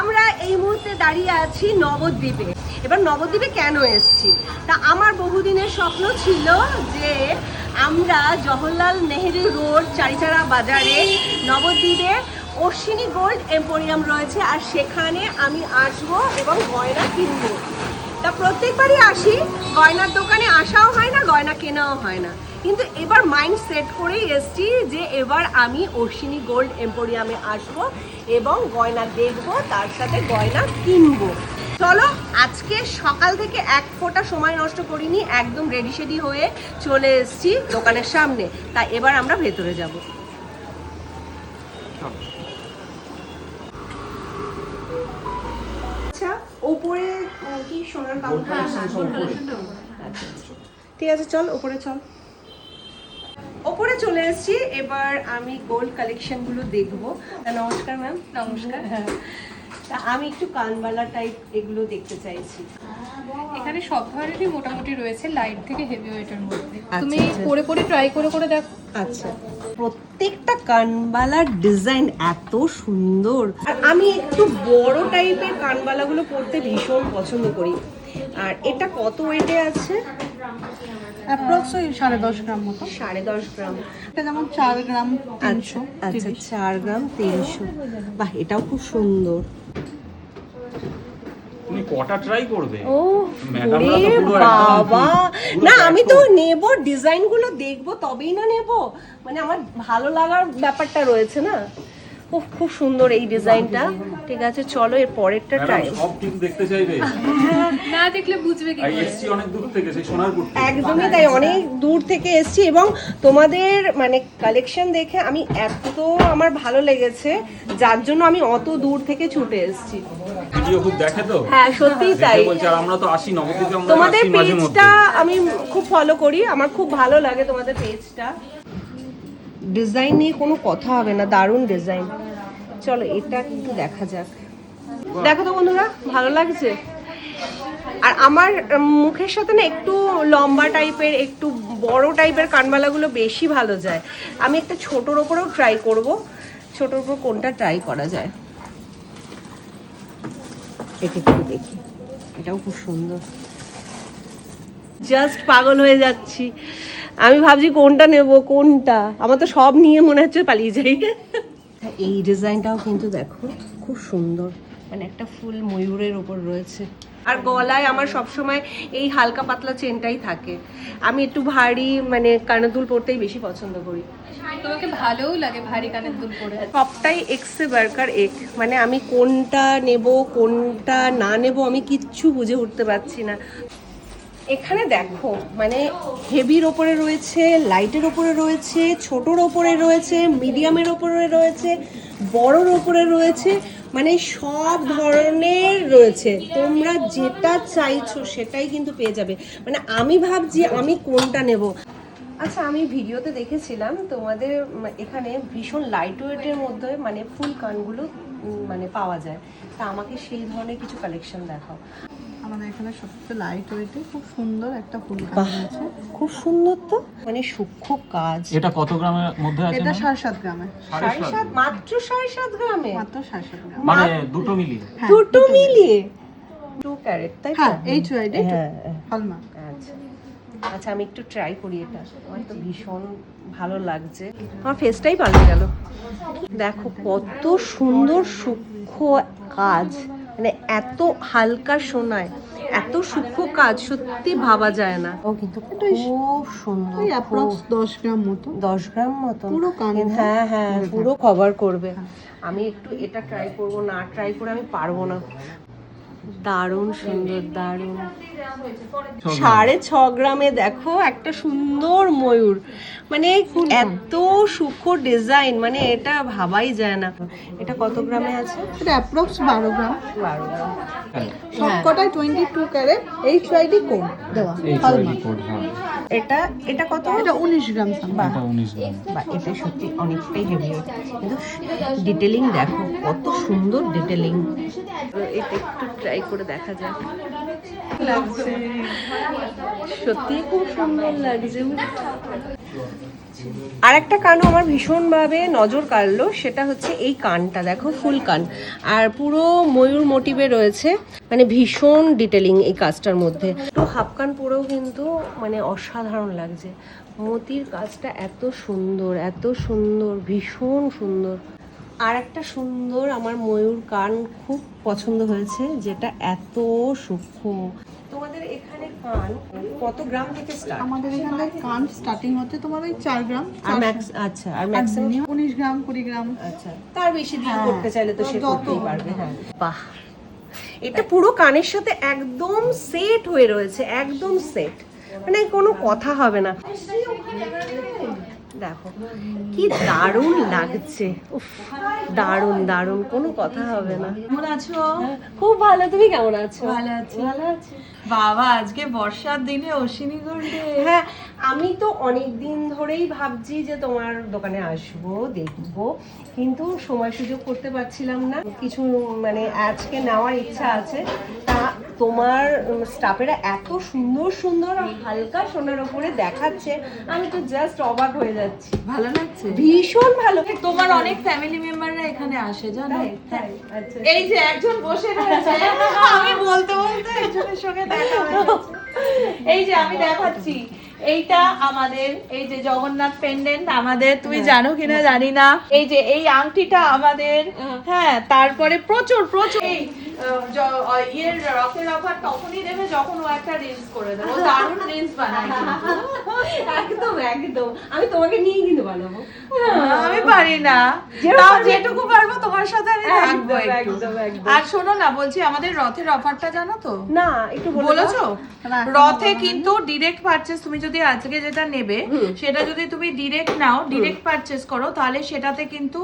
আমরা এই মুহূর্তে দাঁড়িয়ে আছি নবদ্বীপে। এবার নবদ্বীপে কেন এসেছি, তা আমার বহুদিনের স্বপ্ন ছিল যে আমরা জওহরলাল নেহেরু রোড চারিচারা বাজারে নবদ্বীপে অশ্বিনী গোল্ড এম্পোরিয়াম রয়েছে, আর সেখানে আমি আসবো এবং গয়না কিনবো। তা প্রত্যেকবারই আসি, গয়নার দোকানে আসাও হয় না, গয়না কেনাও হয় না, কিন্তু এবার মাইন্ড সেট করেই এসছি যে এবার আমি অশ্বিনী গোল্ড এম্পোরিয়ামে আসবো এবং গয়না দেখবো, তার সাথে গয়না কিনবো। চলো, আজকে সকাল থেকে এক ফোঁটা সময় নষ্ট করিনি, একদম রেডি সেডি হয়ে চলে এসেছি দোকানের সামনে। তা এবার আমরা ভেতরে যাব। আচ্ছা, ওপরে কি সোনার কাউন্টার? ঠিক আছে, চল ওপরে চল। ওপরে চলে এসেছি, এবার আমি গোল্ড কালেকশন গুলো দেখবো। নমস্কার ম্যাম। নমস্কার। তা আমি একটু কানবালা টাইপ এগুলো দেখতে চাইছি। এখানে সব ধরনেরই মোটামুটি রয়েছে, লাইট থেকে হেভি ওয়েটের মধ্যে। আচ্ছা, তুমি আচ্ছা। পরে পরে ট্রাই করে করে দেখো। আচ্ছা, প্রত্যেকটা কানবালার ডিজাইন এত সুন্দর, আর আমি একটু বড় টাইপের কানবালাগুলো পরতে ভীষণ পছন্দ করি। আর এটা কত ওয়েটে আছে? অ্যাপ্রক্স ওই 10.5 গ্রাম মতো। 10.5 গ্রাম। এটা যেমন 4 গ্রাম 300। আচ্ছা, 4 গ্রাম 300। বাহ, এটাও খুব সুন্দর। তুমি কটা ট্রাই করবে? ও ম্যাডামরা তো পুরো বাবা, একদম না পুরো আমি দেখো। তো নেব, ডিজাইন গুলো দেখবো তবেই না নেব, মানে আমার ভালো লাগার ব্যাপারটা রয়েছে না। খুব খুব সুন্দর এই ডিজাইনটা। ঠিক আছে, চলো এর পরেরটা ম্যাডাম ট্রাই। সব কিছু দেখতে চাইবে। না দেখলে বুঝবে কি আর করে? এসছি অনেক দূর থেকে, সেই সোনারপুর থেকে। একদমই তাই, অনেক দূর থেকে এসেছি এবং তোমাদের মানে কালেকশন দেখে আমি এত আমার ভালো লেগেছে, যার জন্য আমি অত দূর থেকে ছুটে এসেছি। ভিডিও খুব দেখে তো। হ্যাঁ, সত্যিই দেখে তাই। বলছে, আর আমরা তো আসি নবদ্বীপে, আমরা তোমাদের আসি মাঝে মধ্যে। পেজটা আমি খুব ফলো করি, আমার খুব ভালো লাগে তোমাদের পেজটা। ডিজাইন নিয়ে কোনো কথা হবে না, দারুণ ডিজাইন। চলো এটা কিন্তু দেখা যাক। দেখো তো বন্ধুরা, ভালো লাগছে। আর আমার মুখের সাথে না একটু লম্বা টাইপের, একটু বড় টাইপের কানবালাগুলো বেশি ভালো যায়। আমি একটা ছোটোর ওপরেও ট্রাই করব, ছোটোর ওপর কোনটা ট্রাই করা যায়। এটা একটু দেখি, এটাও খুব সুন্দর। জাস্ট পাগল হয়ে যাচ্ছি, আমি ভাবছি কোনটা নেব কোনটা, আমার তো সব নিয়ে মনে হচ্ছে পালিয়ে যাই। এই ডিজাইনটাও কিন্তু দেখো খুব সুন্দর, মানে একটা ফুল ময়ূরের ওপর রয়েছে। আর গলায় আমার সবসময় এই হালকা পাতলা চেনটাই থাকে। আমি একটু ভারী মানে কানের দুল পরতেই বেশি পছন্দ করি। তোমাকে ভালোও লাগে ভারী কানের দুল পরে। সবটাই এক্সে বার্কার এক, মানে আমি কোনটা নেব কোনটা না নেব আমি কিচ্ছু বুঝে উঠতে পারছি না। এখানে দেখো, মানে হেভির ওপরে রয়েছে, লাইটের ওপরে রয়েছে, ছোটোর ওপরে রয়েছে, মিডিয়ামের ওপরে রয়েছে, বড়োর ওপরে রয়েছে, মানে সব ধরনের রয়েছে। তোমরা যেটা চাইছো সেটাই কিন্তু পেয়ে যাবে। মানে আমি ভাবছি আমি কোনটা নেব। আচ্ছা, আমি ভিডিওতে দেখেছিলাম তোমাদের এখানে ভীষণ লাইট ওয়েটের মধ্যে মানে ফুল কানগুলো মানে পাওয়া যায়। তা আমাকে সেই ধরনের কিছু কালেকশন দেখাও। আমাদের এখানে সবচেয়ে লাইট ওয়েটে খুব সুন্দর একটা ফুল কাজ বাহ, আছে। খুব সুন্দর তো, মানে সূক্ষ্ম কাজ। এটা কত গ্রামের মধ্যে আছে? এটা ম্যাম? 7.5 গ্রামে, 7.5, মাত্র 7.5 গ্রামে? মাত্র 7.5 গ্রাম। মানে দুটো মিলিয়ে? হ্যাঁ, দুটো মিলিয়ে 2 ক্যারেট, তাই তো? হ্যাঁ, এই চুয়াইডে হ্যাঁ। হলমার্ক। আচ্ছা আচ্ছা, আমি একটু ট্রাই করি এটা। আমার তো ভীষণ ভালো লাগছে, আমার ফেসটাই পাল্টে গেল। দেখো কত সুন্দর সূক্ষ্ম কাজ, মানে এত হালকা সোনায় এত সূক্ষ্ম কাজ সত্যি ভাবা যায় না। ও কিন্তু খুব সুন্দর, এই অ্যাপ্রক্স 10 গ্রাম মতো। 10 গ্রাম মতো পুরো কানটা। হ্যাঁ হ্যাঁ, পুরো কভার করবে। আমি একটু এটা ট্রাই করব, না ট্রাই করে আমি পারবো না। দারুণ সুন্দর, দারুণ। 6.5 গ্রামে দেখো একটা সুন্দর ময়ূর, মানে এত সূক্ষ্ম ডিজাইন, মানে এটা ভাবাই যায় না। এটা কত গ্রামে আছে? এটা অ্যাপ্রক্স 12 গ্রাম। 12 গ্রাম। সবকটাই 22 ক্যারেট এইচআইডি কোড দেওয়া হলমার্ক। এটা এটা কত? এটা 19 গ্রাম সামথিং। বাহ, এটা 19 গ্রাম। বা এটা সত্যি অনেকটাই হেভি, কিন্তু ডিটেলিং দেখো কত সুন্দর ডিটেলিং। এটা একটু ট্রাই করে দেখা যাক। লাগছে সত্যি খুব সুন্দর লাগছে। আর একটা কানও আমার ভীষণভাবে নজর কাড়লো, সেটা হচ্ছে এই কানটা দেখো, ফুল কান আর পুরো ময়ূর মোটিভে রয়েছে, মানে ভীষণ ডিটেলিং এই কাজটার মধ্যে। তো হাফ কান পুরো কিন্তু মানে অসাধারণ লাগছে। মতির কাজটা এত সুন্দর, এত সুন্দর, ভীষণ সুন্দর। আর একটা সুন্দর আমার ময়ূর কান খুব পছন্দ হয়েছে, যেটা এত সূক্ষ্ম। তোমাদের এখানে কান কত গ্রাম থেকে স্টার্ট? আমাদের এখানে কান স্টার্টিং হচ্ছে তোমার ওই 4 গ্রাম। আচ্ছা, আর ম্যাক্সিমাম 19 গ্রাম 20 গ্রাম। আচ্ছা, তার বেশি দিয়ে করতে চাইলে তো সে যত করতেই পারবে। হ্যাঁ, বাহ, এটা পুরো কানের সাথে একদম সেট হয়ে রয়েছে, একদম সেট, মানে কোনো কথা হবে না। দেখো কি দারুণ লাগছে, উফ, দারুণ দারুণ, কোনো কথা হবে না। কেমন আছো? খুব ভালো, তুমি কেমন আছো? ভালো আছি। ভালো আছি। বাবা, আজকে বর্ষার দিনে অশ্বিনী গোল্ডে। হ্যাঁ, আমি তো অনেক দিন ধরেই ভাবছি যে তোমার দোকানে আসবো, দেখবো, কিন্তু সময় সুযোগ করতে পারছিলাম না। কিছু মানে আজকে নেওয়ার ইচ্ছা আছে। তা তোমার স্টাফেরা এত সুন্দর সুন্দর হালকা সোনার উপরে দেখাচ্ছে, আমি তো জাস্ট অবাক হয়ে যাচ্ছি। ভালো লাগছে? ভীষণ ভালো। তোমার অনেক ফ্যামিলি মেম্বাররা এখানে আসে জানো। তাই, তাই, আচ্ছা। এই যে একজন বসে রয়েছে, আমি বলতে বলতে একজনের সঙ্গে দেখা হয়ে গেছে। এই যে আমি দেখাচ্ছি, এইটা আমাদের এই যে জগন্নাথ পেন্ডেন্ট আমাদের, তুমি জানো কিনা জানি না। এই যে এই আংটিটা আমাদের, হ্যাঁ। তারপরে প্রচুর প্রচুর এই ইয়ের রথের অফার তখনই দেবে যখন ও একটা রিলস করে দেবে। ও দারুণ রিলস বানায় কিন্তু। একদম একদম, আমি তোমাকে নিয়ে কিন্তু বানাবো। আমি পারি না, তাও যেটুকু পারবো তোমার সাথে আমি থাকবো একদম, একটু। একদম, একদম। আর শোনো না, বলছি আমাদের রথের অফারটা জানো তো? না, একটু বলে দাও। বলেছো? রথে কিন্তু ডিরেক্ট পারচেজ, তুমি যদি আজকে যেটা নেবে সেটা যদি তুমি ডিরেক্ট নাও, ডিরেক্ট পারচেজ করো, তাহলে সেটাতে কিন্তু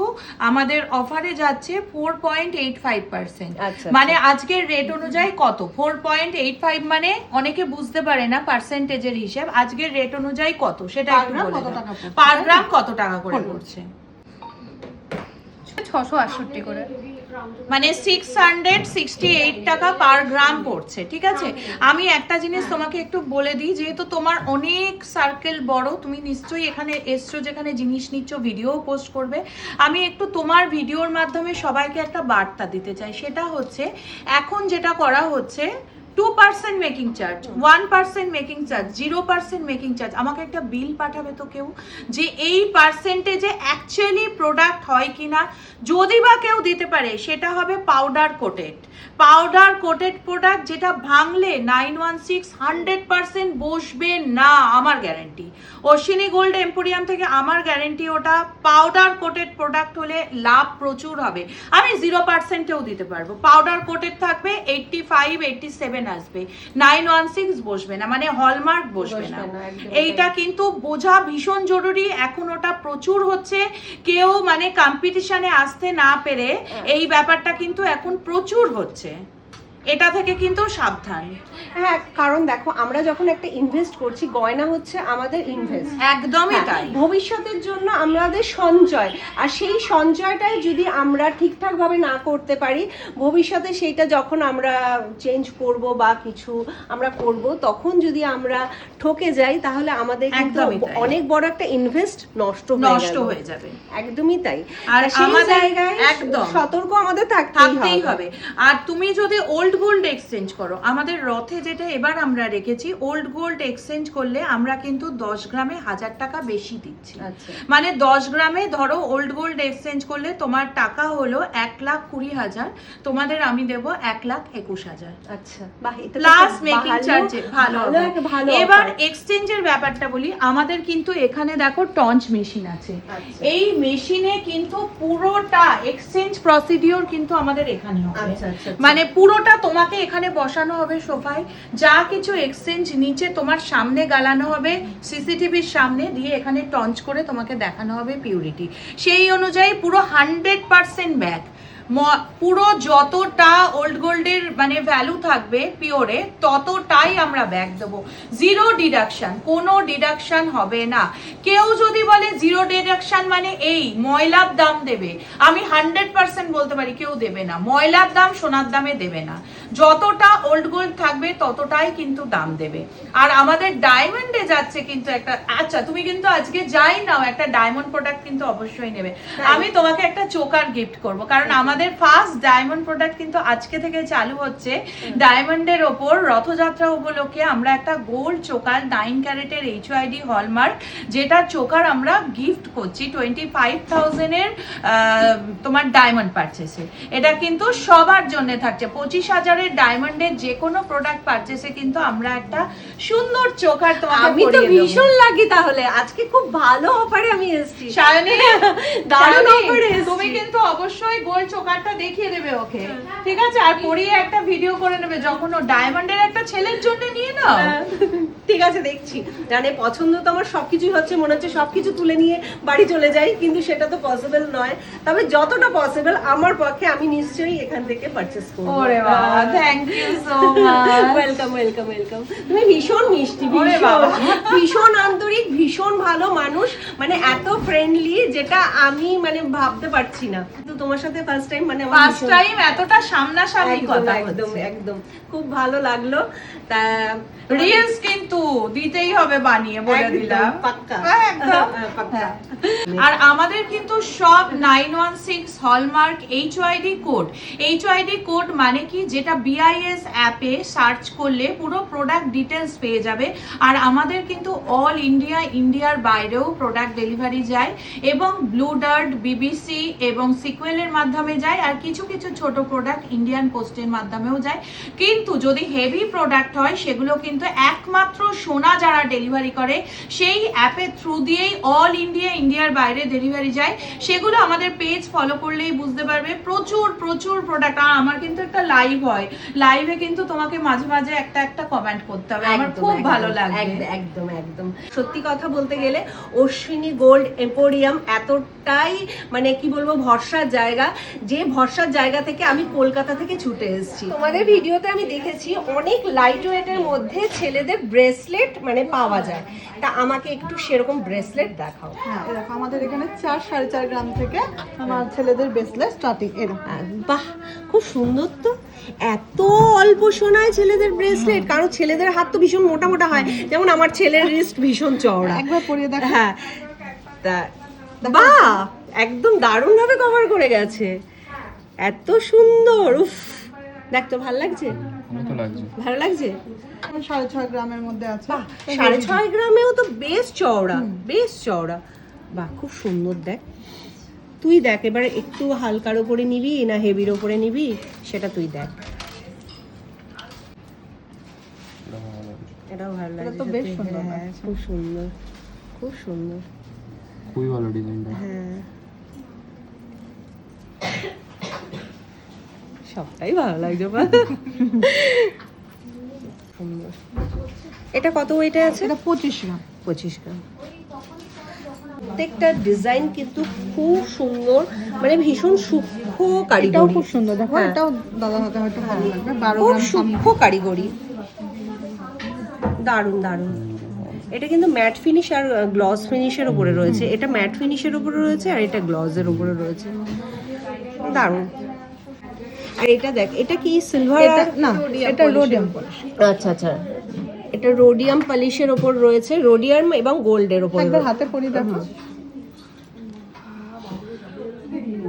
আমাদের অফারে যাচ্ছে 4.85%। আচ্ছা, মানে আজকের রেট অনুযায়ী কত? 4.85 মানে অনেকে বুঝতে পারে না পার্সেন্টেজের হিসেব। আজকের রেট অনুযায়ী কত সেটা Per একটু গ্রাম বলে কত দাও। টাকা পড়ছে? পার গ্রাম কত টাকা করে পড়ছে? 668 করে, মানে 668 টাকা পার গ্রাম পড়ছে, ঠিক আছে? আমি একটা জিনিস তোমাকে একটু বলে দিই, যেহেতু তোমার অনেক সার্কেল বড়, তুমি নিশ্চয়ই এখানে এসছো, যেখানে জিনিস নিচ্ছ, ভিডিও পোস্ট করবে। আমি একটু তোমার ভিডিওর মাধ্যমে সবাইকে একটা বার্তা দিতে চাই, সেটা হচ্ছে এখন যেটা করা হচ্ছে 2% making charge, 1% making charge, 0% making charge. আমাকে একটা বিল পাঠাবে তো কেউ, যে এই পার্সেন্টেজে অ্যাকচুয়ালি প্রোডাক্ট হয় কিনা। যদি বা কেউ দিতে পারে, সেটা হবে powder coated. Powder coated product, যেটা ভাঙলে 916 100% বসবে না, আমার গ্যারেন্টি। অশ্বিনী গোল্ড এম্পোরিয়াম থেকে আমার গ্যারেন্টি, ওটা পাউডার কোটেড প্রোডাক্ট হলে লাভ প্রচুর হবে। আমি 0%-এও দিতে পারবো। পাউডার কোটেড থাকবে, 85 87 আসবে, 916 বসবে না, মানে হলমার্ক বসবে না। এইটা কিন্তু বোঝা ভীষণ জরুরি। এখন ওটা প্রচুর হচ্ছে, কেউ মানে কম্পিটিশনে আসতে না পেরে এই ব্যাপারটা কিন্তু এখন প্রচুর হচ্ছে। এটা থেকে কিন্তু সাবধান। হ্যাঁ, কারণ দেখো, আমরা যখন একটা ইনভেস্ট করছি, গয়না হচ্ছে আমাদের ইনভেস্ট, একদমই তাই। ভবিষ্যতের জন্য আমাদের সঞ্চয়। আর সেই সঞ্চয়টাই যদি আমরা ঠিকঠাক ভাবে না করতে পারি, ভবিষ্যতে সেইটা যখন আমরা চেঞ্জ করব বা কিছু আমরা করব, তখন যদি আমরা ঠকে যাই, তাহলে আমাদের কিন্তু একদমই তাই। অনেক বড় একটা ইনভেস্ট নষ্ট হয়ে যাবে। একদমই তাই। আর আর সেই আমাদের জায়গায় একদম সতর্ক আমাদের থাকতেই থাকতেই হবে। হবে। আর তুমি যদি ওল্ড গোল্ড এক্সচেঞ্জ করো, আমাদের রথে যেটা এবার আমরা রেখেছি, ওল্ড গোল্ড এক্সচেঞ্জ করলে আমরা কিন্তু 10 গ্রামে 1000 টাকা বেশি দিচ্ছি। আচ্ছা। মানে 10 গ্রামে ধরো ওল্ড গোল্ড এক্সচেঞ্জ করলে তোমার টাকা হলো 1,20,000, তোমাদের আমি দেবো 1,21,000। আচ্ছা, বাহ, এটা তো প্লাস একটা মেকিং ভালো- চার্জে ভালো হবে। একটা ভালো এবার offer। এক্সচেঞ্জের ব্যাপারটা বলি, আমাদের কিন্তু এখানে দেখো টঞ্চ মেশিন আছে। আচ্ছা। এই মেশিনে কিন্তু পুরোটা এক্সচেঞ্জ প্রসিডিওর কিন্তু আমাদের এখানে হবে। আচ্ছা, আচ্ছা, আচ্ছা। মানে পুরোটা তোমাকে এখানে বসানো হবে সোফায়, যা কিছু এক্সচেঞ্জ নিচে তোমার সামনে গালানো হবে, সিসিটিভির সামনে দিয়ে এখানে টঞ্চ করে তোমাকে দেখানো হবে পিউরিটি। সেই অনুযায়ী পুরো 100% ব্যাক। পুরো যতটা ওল্ড গোল্ডের মানে ভ্যালু থাকবে পিওরে ততটাই আমরা ব্যাক দেবো। জিরো ডিডাকশন, কোনো ডিডাকশন হবে না। কেউ যদি বলে জিরো ডিডাকশন মানে এই ময়লার দাম দেবে, আমি 100% বলতে পারি কেউ দেবে না। ময়লার দাম সোনার দামে দেবে না, যতটা ওল্ড গোল্ড থাকবে ততটাই কিন্তু দাম দেবে। আর আমাদের ডায়মন্ডে যাচ্ছে কিন্তু একটা, আচ্ছা তুমি কিন্তু আজকে যাই নাও একটা ডায়মন্ড প্রোডাক্ট কিন্তু অবশ্যই নেবে। আমি তোমাকে একটা চোকার গিফট করব, কারণ আমাদের ফার্স্ট ডায়মন্ড প্রোডাক্ট কিন্তু আজকে থেকে চালু হচ্ছে। ডায়মন্ডের ওপর রথযাত্রা উপলক্ষে আমরা একটা গোল্ড চোকার 9 ক্যারেটের HYD হলমার্ক, যেটা চোকার আমরা গিফট করছি 25,000 এর তোমার ডায়মন্ড পারচেসে। এটা কিন্তু সবার জন্য থাকছে। 25,000 এর ডায়মন্ডের যে কোনো প্রোডাক্ট পারচেসে কিন্তু আমরা একটা সুন্দর চোকার তোমাকে আমি তো পরিয়ে দেব। ভীষণ লাগি তাহলে, আজকে খুব ভালো অফারে আমি এসেছি। সায়নী, দারুণ সায়নী, offer এসেছি। তুমি কিন্তু অবশ্যই গোল্ড চোকারটা দেখিয়ে দেবে ওকে, ঠিক আছে? আর পরিয়ে একটা ভিডিও করে নেবে যখন ও ডায়মন্ডের একটা ছেলের জন্য নিয়ে নাও। ঠিক আছে, দেখছি। জানে পছন্দ তো আমার সবকিছুই হচ্ছে, মনে হচ্ছে সবকিছু তুলে নিয়ে বাড়ি চলে যাই, কিন্তু সেটা তো পসিবল নয়। তবে যতটা পসিবল আমার পক্ষে আমি নিশ্চয়ই এখান থেকে পারচেজ করব। ওরে বাবা, thank you so much. Welcome welcome welcome. তুমি ভীষণ মিষ্টি, ওরে ভীষণ বাবা। ভীষণ আন্তরিক, ভীষণ ভালো মানুষ, মানে এত ফ্রেন্ডলি যেটা আমি মানে ভাবতে পারছি না। কিন্তু তোমার সাথে ফার্স্ট টাইম মানে আমার ফার্স্ট ভীষণ- টাইম এতটা সামনাসামনি একদম কথা একদম হচ্ছে। একদম খুব ভালো লাগলো। তা রিলস কিন্তু দিতেই হবে বানিয়ে, বলে একদম, দিলাম। পাক্কা। হ্যাঁ, একদম। পাক্কা। আর আমাদের কিন্তু সব 916 hallmark HYD code. HYD code মানে কি, যেটা BIS অ্যাপে সার্চ করলে পুরো প্রোডাক্ট ডিটেলস পেয়ে যাবে। আর আমাদের কিন্তু অল ইন্ডিয়া, ইন্ডিয়ার বাইরেও প্রোডাক্ট ডেলিভারি যায়, এবং ব্লু ডার্ট, BBC এবং সিকুয়েলের মাধ্যমে যায়। আর কিছু কিছু ছোট প্রোডাক্ট ইন্ডিয়ান পোস্টের মাধ্যমেও যায়। কিন্তু যদি হেভি প্রোডাক্ট হয় সেগুলো কিন্তু একমাত্র সোনা যারা ডেলিভারি করে সেই অ্যাপের থ্রু দিয়েই অল ইন্ডিয়া, ইন্ডিয়ার বাইরে ডেলিভারি যায়। সেগুলো আমাদের পেজ ফলো করলেই বুঝতে পারবে। প্রচুর প্রচুর প্রোডাক্ট। আর আমার কিন্তু একটা লাইভ হয়, লাইভে কিন্তু তোমাকে মাঝে মাঝে একটা একটা কমেন্ট করতে হবে, আমার একদম, খুব একদম, ভালো লাগবে। একদম একদম। সত্যি কথা বলতে গেলে অশ্বিনী গোল্ড এম্পোরিয়াম এতটাই মানে কি বলবো ভরসার জায়গা, যে ভরসার জায়গা থেকে আমি কলকাতা থেকে ছুটে এসেছি। তোমাদের ভিডিওতে আমি দেখেছি অনেক লাইট ওয়েটের মধ্যে ছেলেদের ব্রেসলেট মানে পাওয়া যায়। তা আমাকে একটু সেরকম ব্রেসলেট দেখাও। হ্যাঁ, এরকম আমাদের এখানে 4-4.5 গ্রাম থেকে আমার ছেলেদের ব্রেসলেট স্টার্টিং এরকম। বাহ, খুব সুন্দর তো। এত অল্প সোনায় ছেলেদের ব্রেসলেট, কারণ ছেলেদের হাত তো ভীষণ মোটা মোটা হয়, যেমন আমার ছেলের রিস্ট ভীষণ চওড়া। একবার পরিয়ে দেখো। হ্যাঁ, তা বাহ, একদম দারুণ ভাবে কভার করে গেছে, এত সুন্দর। উফ, দেখ তো ভালো লাগছে, ভালো লাগছে। 6.5 গ্রামের মধ্যে আছে। বাহ, 6.5 গ্রামেও তো বেশ চওড়া, বেশ চওড়া। বাহ, খুব সুন্দর। দেখ তুই দেখ এবার একটু হালকার ওপরে নিবি না হেভির ওপরে নিবি সেটা তুই দেখ। এটাও ভালো এটা লাগছে তো বেশ সত্যি। সুন্দর হ্যাঁ, লাগছে। খুব সুন্দর, খুব সুন্দর। খুবই ভালো ডিজাইনটা। হ্যাঁ, সবটাই ভালো লাগছে। সুন্দর। এটা কত ওয়েটে আছে? এটা 25 গ্রাম। 25 গ্রাম। প্রত্যেকটা ডিজাইন কিন্তু খুব সুন্দর, মানে ভীষণ সূক্ষ্ম এটাও কারিগরি। খুব সুন্দর, দেখো হ্যাঁ। এটাও দাদা হাতে হয়তো ভালো লাগবে। 12 খুব গ্রাম সূক্ষ্ম কারিগরি, দারুণ দারুণ। এটা কিন্তু ম্যাট ফিনিশ আর গ্লস ফিনিশের উপরে রয়েছে। এটা ম্যাট ফিনিশের উপরে রয়েছে আর এটা গ্লসের উপরে রয়েছে, দারুণ। আর এটা দেখ, এটা কি সিলভার? এটা না, এটা রোডিয়াম পলিশ। আচ্ছা আচ্ছা, এটা রোডিয়াম পলিশের উপর রয়েছে, রোডিয়াম এবং গোল্ডের উপর। একবার হাতে পরিয়ে দেখো।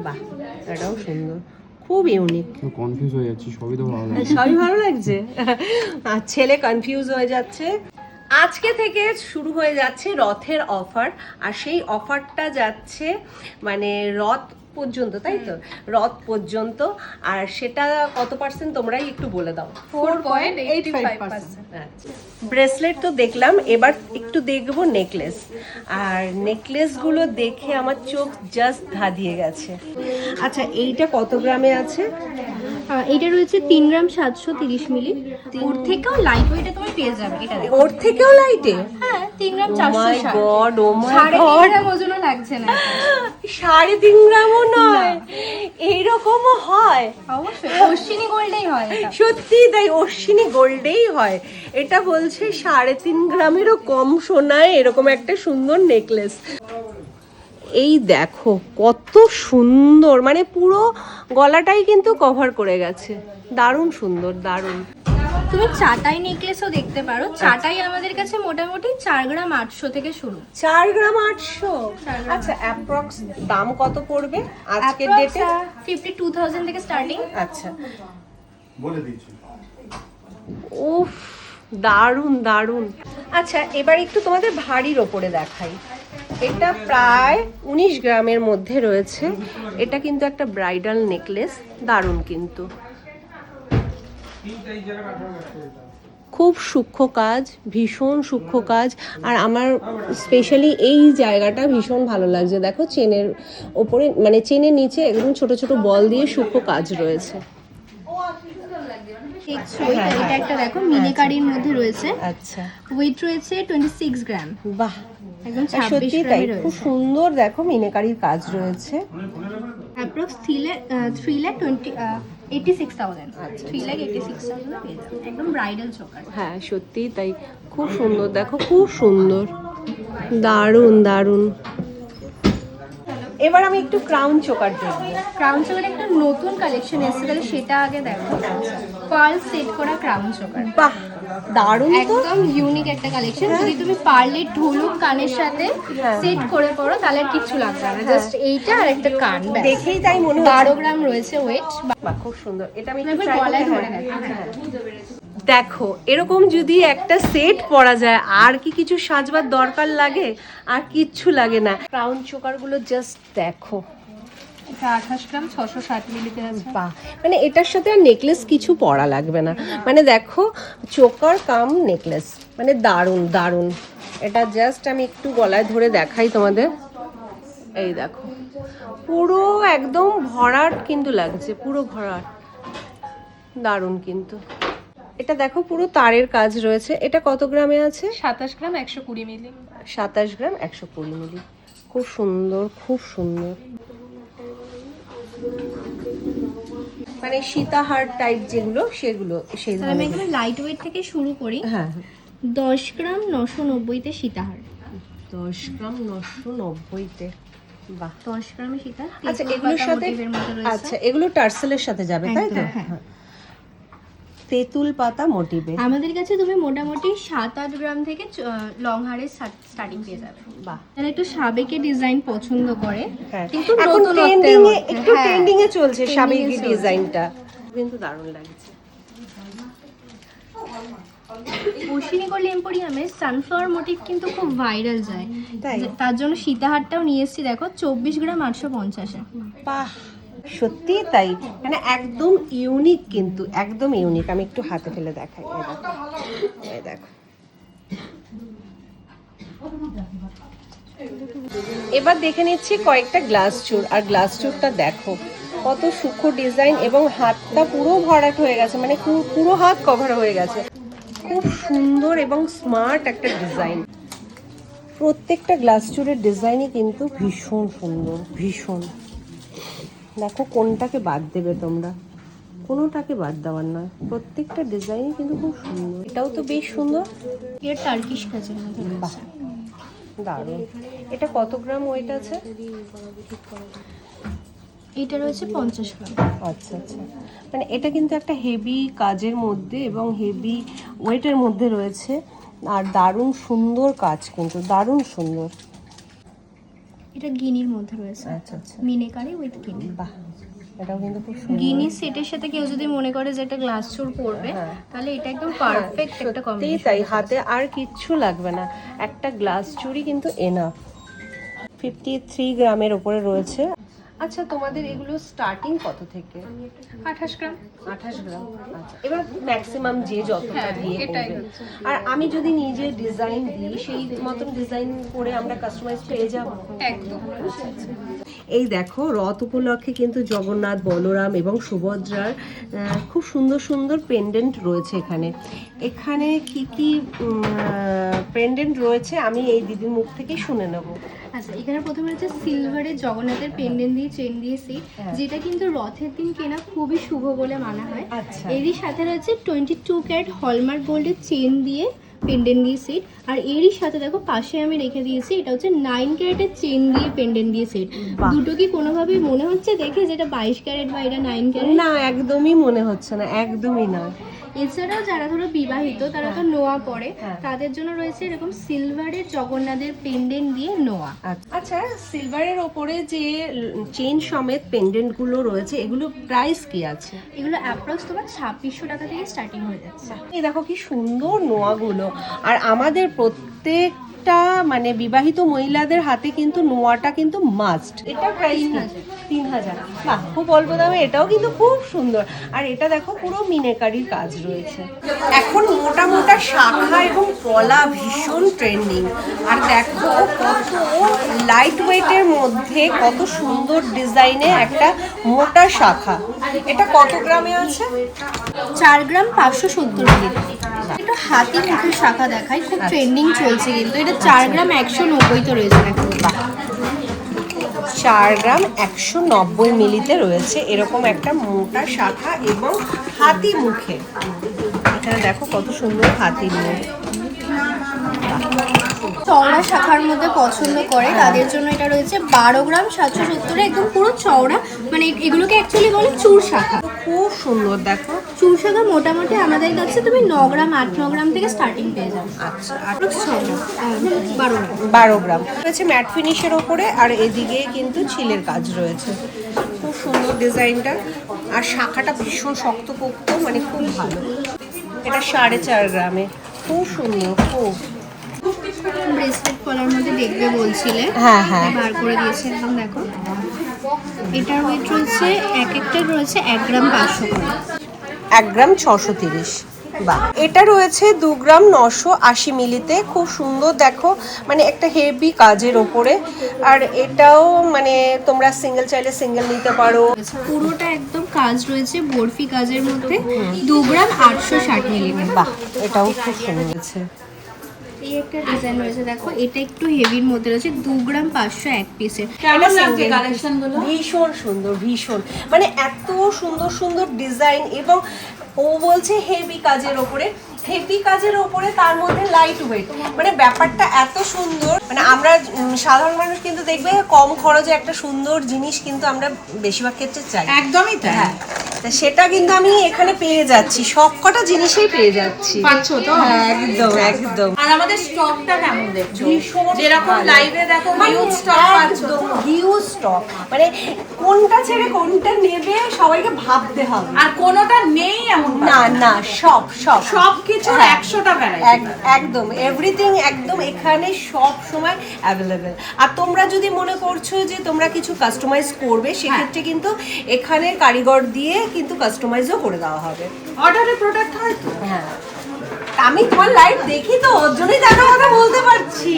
বাহ, এটাও সুন্দর, খুব ইউনিক। কনফিউজ হয়ে যাচ্ছি, সবই তো ভালো লাগছে। সবই ভালো লাগছে, আর ছেলে কনফিউজ হয়ে যাচ্ছে। আজকে থেকে শুরু হয়ে যাচ্ছে রথের অফার, আর সেই অফারটা যাচ্ছে মানে রথ পর্যন্ত, তাই তো? রথ পর্যন্ত। আর সেটা কত পার্সেন্ট তোমরাই একটু বলে দাও। 4.85%। ব্রেসলেট তো দেখলাম, এবার একটু দেখবো নেকলেস। আর নেকলেসগুলো দেখে আমার চোখ জাস্ট ধাঁধিয়ে গেছে। আচ্ছা, এইটা কত গ্রামে আছে? এটা রয়েছে 3 গ্রাম 730 মিলি। ওর থেকেও লাইট ওয়েটে তুমি পেয়ে যাবে এটা দেখো। ওর থেকেও লাইটে? হ্যাঁ, 3 গ্রাম ও মাই 460। গড, ও মাই 3.5 গড, গ্রাম ওজনও লাগছে না। 3.5 গ্রামও নয়, এইরকমও হয়। অবশ্যই অশ্বিনী গোল্ডেই হয় এটা। সত্যি তাই, অশ্বিনী গোল্ডেই হয়। এটা বলছে 3.5 গ্রামেরও কম সোনায় এরকম একটা সুন্দর নেকলেস। এই দেখো কত সুন্দর, মানে পুরো গলাটাই কিন্তু কভার করে গেছে। দারুণ সুন্দর, দারুণ। তুমি চাটাই নেকলেসও দেখতে পারো। চাটাই আমাদের কাছে মোটামুটি 4 গ্রাম 800 থেকে শুরু। 4 গ্রাম 800। আচ্ছা, অ্যাপ্রক্স দাম কত পড়বে আজকের ডেটে? 52,000 থেকে স্টার্টিং। আচ্ছা, উফ, দারুণ দারুণ। আচ্ছা, এবার একটু তোমাদের ভারীর ওপরে দেখাই। এটা প্রায় 19 গ্রামের মধ্যে রয়েছে। এটা কিন্তু একটা ব্রাইডাল নেকলেস, দারুণ কিন্তু। খুব সূক্ষ্ম কাজ, ভীষণ সূক্ষ্ম কাজ। আর আমার স্পেশালি এই জায়গাটা ভীষণ ভালো লাগছে। দেখো চেনের ওপরে, মানে চেনের নিচে একদম ছোট ছোট বল দিয়ে সূক্ষ্ম কাজ রয়েছে। এটা একটা দেখো মিনেকারির মধ্যে রয়েছে। আচ্ছা, ওয়েট রয়েছে 26 গ্রাম। বাহ, একদম সত্যি 26 তাই, গ্রামে খুব রয়েছে। সুন্দর। দেখো মিনাকারির কাজ রয়েছে। অ্যাপ্রক্স 3,86,000। 3,86,000 পেয়ে যাবে। একদম ব্রাইডাল চোকার। হ্যাঁ সত্যি তাই, খুব সুন্দর। দেখো খুব সুন্দর, দারুণ দারুণ। এবার আমি একটু ক্রাউন চোকার দেখবো। ক্রাউন চোকার একটা নতুন কালেকশন এসেছে, তাহলে সেটা আগে দেখো। পার্ল সেট করা ক্রাউন চোকার। বাহ, দারুণ তো। একদম ইউনিক একটা কালেকশন। যদি তুমি পার্লের ঢোলক কানের সাথে সেট করে পড়ো তাহলে আর কিচ্ছু লাগবে না, জাস্ট এইটা আর একটা কান। দেখেই তাই মনে হচ্ছে। 12 গ্রাম রয়েছে ওয়েট। বাহ, খুব সুন্দর। এটা আমি এবার try গলায় করতে- ধরে হ্যাঁ, দেখো। হ্যাঁ। দেখো এরকম যদি একটা সেট পরা যায়, আর কি কিছু সাজবার দরকার লাগে? আর কিচ্ছু লাগে না। ক্রাউন চোকার গুলো জাস্ট দেখো। এটা 28 গ্রাম 660 মিলিতে আছে। বাহ, মানে এটার সাথে আর নেকলেস কিছু পরা লাগবে না। মানে দেখো চোকার কাম নেকলেস, মানে দারুণ দারুণ। এটা জাস্ট আমি একটু গলায় ধরে দেখাই তোমাদের। এই দেখো পুরো একদম ভরাট কিন্তু লাগছে, পুরো ভরাট, দারুণ কিন্তু। এটা দেখো পুরো তারের কাজ রয়েছে। এটা কত গ্রামে আছে? 27 গ্রাম 120 মিলি। 27 গ্রাম 120 মিলি। খুব সুন্দর, খুব সুন্দর। মানে সীতাহার টাইপ যেগুলো, সেগুলো সেই তাহলে আমি একদম লাইট ওয়েট থেকে শুরু করি। হ্যাঁ, 10 গ্রাম 990 তে সীতাহার। 10 গ্রাম 990-তে। বাহ, 10 গ্রামে সীতাহার। আচ্ছা তেঁতুল এগুলোর পাতা সাথে, মোটিভের মধ্যে রয়েছে। আচ্ছা এগুলো টার্সেলের সাথে যাবে তাই তো? একদম, হ্যাঁ। তেঁতুল পাতা মোটিভে। আমাদের কাছে তুমি মোটামুটি 7-8 গ্রাম থেকে লং হারের স্টার্টিং পেয়ে যাবে। বাহ, যারা একটু সাবেকি ডিজাইন পছন্দ করে, হ্যাঁ কিন্তু এখন নতুনত্বের ট্রেন্ডিং এ, মধ্যে, একটু হ্যাঁ, ট্রেন্ডিং এ চলছে trending এ সাবেকি চলছে। ডিজাইনটা, কিন্তু দারুণ লাগছে। অশ্বিনী গোল্ড এম্পোরিয়ামে সানফ্লাওয়ার মোটিভ কিন্তু খুব ভাইরাল যায়। তাই? তার জন্য সীতাহারটাও নিয়ে এসেছি দেখো 24 গ্রাম 850-এ। বাহ, সত্যি তাই, মানে একদম ইউনিক কিন্তু, একদম ইউনিক। আমি একটু হাতে ফেলে দেখাই। এই দেখো, এই দেখো। এবার দেখে নিচ্ছি কয়েকটা গ্লাস চুর। আর গ্লাস চুরটা দেখো কত সূক্ষ্ম ডিজাইন, এবং হাতটা পুরো ভরাট হয়ে গেছে, মানে পুরো হাত কভার হয়ে গেছে। খুব সুন্দর এবং স্মার্ট একটা ডিজাইন। প্রত্যেকটা গ্লাস চুরের ডিজাইনই কিন্তু ভীষণ সুন্দর, ভীষণ। দেখো কোনটাকে বাদ দেবে তোমরা, কোনোটাকে বাদ দেওয়ার নয়, প্রত্যেকটা ডিজাইনই কিন্তু খুব সুন্দর। এটাও তো বেশ সুন্দর। এর টার্কিশ কাজের মধ্যে বাহ, রয়েছে। দারুণ। এটা কত গ্রাম ওয়েট আছে? এটা রয়েছে 50 গ্রাম। আচ্ছা আচ্ছা, মানে এটা কিন্তু একটা হেভি কাজের মধ্যে এবং হেভি ওয়েটের মধ্যে রয়েছে। আর দারুণ সুন্দর কাজ, কিন্তু দারুণ সুন্দর। এটা গিনির মধ্যে রয়েছে। আচ্ছা আচ্ছা, মিনেকারি উইথ গিনি। বাহ, এটাও কিন্তু খুব সুন্দর। গিনি সেটের সাথে কেউ যদি মনে করে যে একটা গ্লাস চুর পরবে, তাহলে এটা একদম পারফেক্ট একটা সত্যি কম্বিনেশন। তাই, হাতে আর কিচ্ছু লাগবে না, একটা গ্লাস চুড়ি কিন্তু এনাফ। 53 গ্রামের উপরে রয়েছে। আচ্ছা, তোমাদের এগুলো স্টার্টিং কত থেকে? 28 গ্রাম। 28 গ্রাম। আচ্ছা, এবার ম্যাক্সিমাম যে যতটা হ্যাঁ, দিয়ে এটাই করবে। হচ্ছে। আর আমি যদি নিজে ডিজাইন দিই, সেই মতন ডিজাইন করে আমরা কাস্টমাইজ পেয়ে যাব। একদম। এই দেখো রথ উপলক্ষে কিন্তু জগন্নাথ, বলরাম এবং সুভদ্রার খুব সুন্দর সুন্দর পেন্ডেন্ট রয়েছে এখানে। এখানে কি কি পেন্ডেন্ট রয়েছে আমি এই দিদির মুখ থেকে শুনে নেব। আচ্ছা, এখানে প্রথমে হচ্ছে সিলভারের জগন্নাথের পেন্ডেন্ট দিয়ে চেন দিয়ে সেট, যেটা কিন্তু রথের দিন কেনা খুবই শুভ বলে মানা হয়। আচ্ছা। এরই সাথে রয়েছে 22 ক্যারেট হলমার্ক গোল্ডের চেন দিয়ে পেন্ডেন্ট দিয়ে সেট। আর এরই সাথে দেখো পাশে আমি রেখে দিয়েছি, এটা হচ্ছে 9 ক্যারেটের চেন দিয়ে পেন্ডেন্ট দিয়ে সেট। দুটো কি কোনোভাবেই মনে হচ্ছে দেখে যেটা 22 ক্যারেট বা এটা 9 ক্যারেট? না, একদমই মনে হচ্ছে না, একদমই না। এছাড়াও যারা ধরো বিবাহিত তারা তো নোয়া পরে, তাদের জন্য রয়েছে এরকম সিলভারের জগন্নাথের পেন্ডেন্ট দিয়ে নোয়া। আচ্ছা, সিলভারের ওপরে যে চেন সমেত পেন্ডেন্ট গুলো রয়েছে এগুলো প্রাইস কি আছে? এগুলো অ্যাপ্রক্স তোমার 2600 টাকা থেকে স্টার্টিং হয়ে যাচ্ছে। এই দেখো কি সুন্দর নোয়াগুলো। আর আমাদের প্রত্যেকটা মানে বিবাহিত মহিলাদের হাতে কিন্তু নোয়াটা কিন্তু মাস্ট। এটা প্রাইস 3000। বাহ, খুব অল্প দামে এটাও কিন্তু খুব সুন্দর। আর এটা দেখো পুরো মিনাকারির কাজ রয়েছে। এখন মোটা মোটা শাখা এবং পলা ভীষণ ট্রেন্ডিং। আর দেখো কত লাইট ওয়েটের মধ্যে কত সুন্দর ডিজাইনে একটা মোটা শাখা। এটা কত গ্রামে আছে? 4 গ্রাম 570 মিলি। এটা হাতি মুখের শাখা দেখায়, খুব ট্রেন্ডিং চলছে কিন্তু। এটা 4 গ্রাম 190 তো রয়েছে দেখো। 4 গ্রাম 190 মিলিতে রয়েছে এরকম একটা মোটা শাখা এবং হাতি মুখে। এখানে দেখো কত সুন্দর হাতি মুখ। চওড়া শাখার মধ্যে পছন্দ করে তাদের জন্য এটা রয়েছে 12 গ্রাম 770, একদম পুরো চওড়া, মানে এগুলোকে অ্যাকচুয়ালি বলে চূড় শাখা। খুব সুন্দর দেখো। চূড় শাখা মোটামুটি আমাদের কাছে তুমি 9 গ্রাম 8-9 গ্রাম থেকে স্টার্টিং পেয়ে যাবে। আচ্ছা, 12 গ্রাম রয়েছে ম্যাট ফিনিশের ওপরে। আর এদিকে কিন্তু ছিলের কাজ রয়েছে। খুব সুন্দর ডিজাইনটা। আর শাখাটা ভীষণ শক্তপোক্ত, মানে খুব ভালো। এটা 4.5 গ্রামে। খুব সুন্দর, খুব। ব্রেসলেট পলার মধ্যে দেখবে বলছিলে, হ্যাঁ হ্যাঁ, বার করে দিয়েছে একদম দেখো। এটার ওয়েট রয়েছে এক একটার রয়েছে 1 গ্রাম 500 করে। 1 গ্রাম 630। বাহ, এটা রয়েছে 2 গ্রাম 980 মিলিতে। খুব সুন্দর দেখো, মানে একটা হেভি কাজের ওপরে। আর এটাও মানে তোমরা সিঙ্গেল চাইলে সিঙ্গেল নিতে পারো। পুরোটা একদম কাজ রয়েছে বরফি কাজের মধ্যে, 2 গ্রাম 860 মিলি। বাহ, এটাও খুব সুন্দর আছে। এই একটা ডিজাইন রয়েছে দেখো, এটা একটু হেভির মধ্যে রয়েছে, 2 গ্রাম 500 এক পিসের। কেমন লাগছে কালেকশনগুলো? ভীষণ সুন্দর, ভীষণ, মানে এত সুন্দর সুন্দর ডিজাইন। এবং ও বলছে হেভি কাজের ওপরে, হেভি কাজের ওপরে তার মধ্যে লাইট ওয়েট, মানে ব্যাপারটা এত সুন্দর। মানে আমরা সাধারণ মানুষ কিন্তু দেখবে কম খরচে একটা সুন্দর জিনিস কিন্তু আমরা বেশিরভাগ ক্ষেত্রে চাই। একদমই তাই। হ্যাঁ, তা সেটা কিন্তু আমি এখানে পেয়ে যাচ্ছি, সবকটা জিনিসই পেয়ে যাচ্ছি। পাচ্ছ তো? হ্যাঁ, একদম একদম। আর আমাদের স্টকটা কেমন দেখছো? ভীষণ যেরকম ভালো। লাইভে দেখো হিউজ স্টক পাচ্ছ। একদম হিউজ স্টক, মানে কোনটা ছেড়ে কোনটা নেবে সবাইকে ভাবতে হবে। আর কোনোটা নেই এমন না না, সব সব সবকিছু হ্যাঁ। 100টা ভ্যারাইটি। একদম এভরিথিং একদম এখানে সব সময় অ্যাভেলেবেল। আর তোমরা যদি মনে করছো যে তোমরা কিছু কাস্টমাইজ করবে, সেক্ষেত্রে কিন্তু এখানে কারিগর দিয়ে কিন্তু কাস্টমাইজও করে দেওয়া হবে। অর্ডারে প্রোডাক্ট হয় তো? হ্যাঁ, আমি তোমার লাইভ দেখি তো, ওর জন্যই তার কথা বলতে পারছি।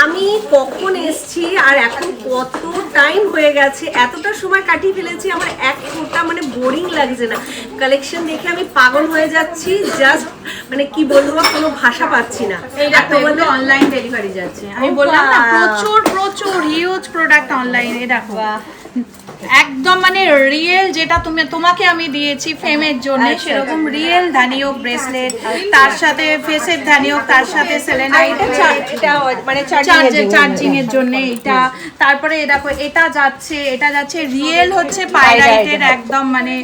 আমি কখন এসছি আর এখন কত টাইম হয়ে গেছে, এতটা সময় কাটিয়ে ফেলেছি, আমার এক ফোঁটা মানে বোরিং লাগছে না। কালেকশন দেখে আমি পাগল হয়ে যাচ্ছি, জাস্ট মানে কি বলবো, কোনো ভাষা পাচ্ছি না। এই দেখো এগুলো অনলাইন ডেলিভারি যাচ্ছে। আমি বললাম না প্রচুর প্রচুর হিউজ প্রোডাক্ট অনলাইনে। দেখো একদম মানে রিয়েল, যেটা তোমাকে আমি দিয়েছি ফেমের জন্য, সেরকম রিয়েল ধানিয়োগ ব্রেসলেট, তার সাথে ফেসের ধানিয়োগ, তার সাথে সেলেনাইট, এটা মানে চার্জিং এর জন্য এটা। তারপরে দেখো এটা যাচ্ছে রিয়েল হচ্ছে পাইরাইটের একদম মানে।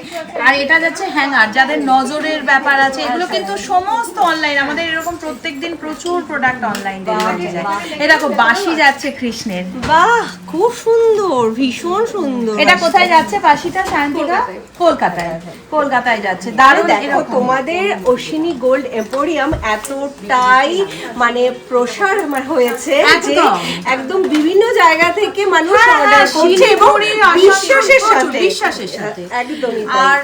আর এটা যাচ্ছে হ্যাঙ্গার, যাদের নজরের ব্যাপার আছে। এগুলো কিন্তু সমস্ত অনলাইন, আমাদের এরকম প্রত্যেকদিন প্রচুর প্রোডাক্ট অনলাইন ডেলিভারি যায়। এই দেখো বাঁশি যাচ্ছে কৃষ্ণের। বাহ, খুব সুন্দর, ভীষণ সুন্দর। এটা কোথায় যাচ্ছে বাঁশিটা? শান্তিদা? কলকাতায় যাচ্ছে। দারুণ। দেখো তোমাদের অশ্বিনী গোল্ড এম্পোরিয়াম এতটাই মানে প্রসার হয়েছে যে একদম বিভিন্ন জায়গা থেকে মানুষ অর্ডার করছে এবং বিশ্বাসের সাথে একদমই। আর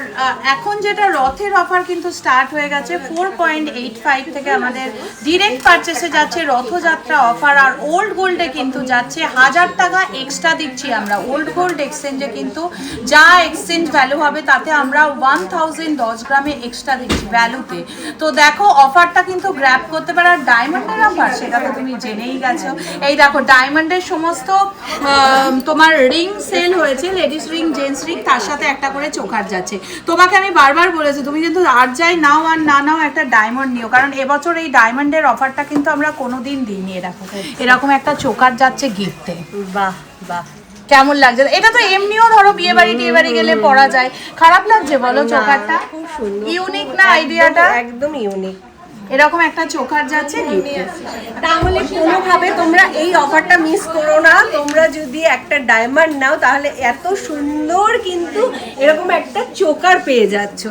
এখন যেটা রথের অফার কিন্তু স্টার্ট হয়ে গেছে 4.85 থেকে আমাদের ডিরেক্ট পারচেসে যাচ্ছে রথযাত্রা অফার। আর ওল্ড গোল্ডে কিন্তু যাচ্ছে 1000 টাকা এক্সট্রা দিচ্ছি আমরা ওল্ড গোল্ড এক্সচেঞ্জে, কিন্তু যা এক্সচেঞ্জ ভ্যালু হবে তাতে আমরা 1000 10 গ্রামে এক্সট্রা দিচ্ছি ভ্যালুতে। তো দেখো অফারটা কিন্তু গ্র্যাব করতে পারো। আর ডায়মন্ডের অফার সেটা তো তুমি জেনেই গেছো। এই দেখো ডায়মন্ডের সমস্ত তোমার রিং সেল হয়েছে, লেডিস রিং, জেন্টস রিং, তার সাথে একটা করে চোকার যাচ্ছে। তোমাকে আমি বারবার বলেছি তুমি কিন্তু আর যাই নাও আর না নাও একটা ডায়মন্ড নিও, কারণ এবছর এই ডায়মন্ডের অফারটা কিন্তু আমরা কোনোদিন দিইনি। এরকম একটা চোকার যাচ্ছে গিফটে। বাহ বাহ, কেমন লাগছে? এটা তো এমনিও ধরো বিয়ে বাড়ি টিয়ে বাড়ি গেলে পরা যায়, খারাপ লাগছে বলো চোকারটা? খুব সুন্দর, ইউনিক না আইডিয়াটা? একদম ইউনিক। এরকম একটা চোকার যাচ্ছে গিফটে। তাহলে কোনোভাবে তোমরা এই অফারটা মিস করো না। তোমরা যদি একটা ডায়মন্ড নাও তাহলে এত সুন্দর কিন্তু এরকম একটা চোকার পেয়ে যাচ্ছ।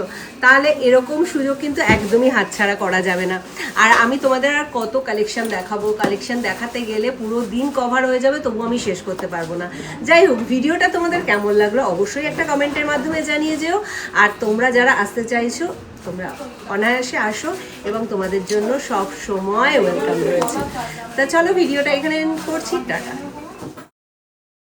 তাহলে এরকম সুযোগ কিন্তু একদমই হাতছাড়া করা যাবে না। আর আমি তোমাদের আর কত কালেকশন দেখাবো, কালেকশন দেখাতে গেলে পুরো দিন কভার হয়ে যাবে, তবু আমি শেষ করতে পারবো না। যাই হোক, ভিডিওটা তোমাদের কেমন লাগলো অবশ্যই একটা কমেন্টের মাধ্যমে জানিয়ে যেও। আর তোমরা যারা আসতে চাইছো তোমরা অনায়াসে আসো, এবং তোমাদের জন্য সব সময় ওয়েলকাম রয়েছে। তা চলো ভিডিওটা এখানে এন্ড করছি, টাটা।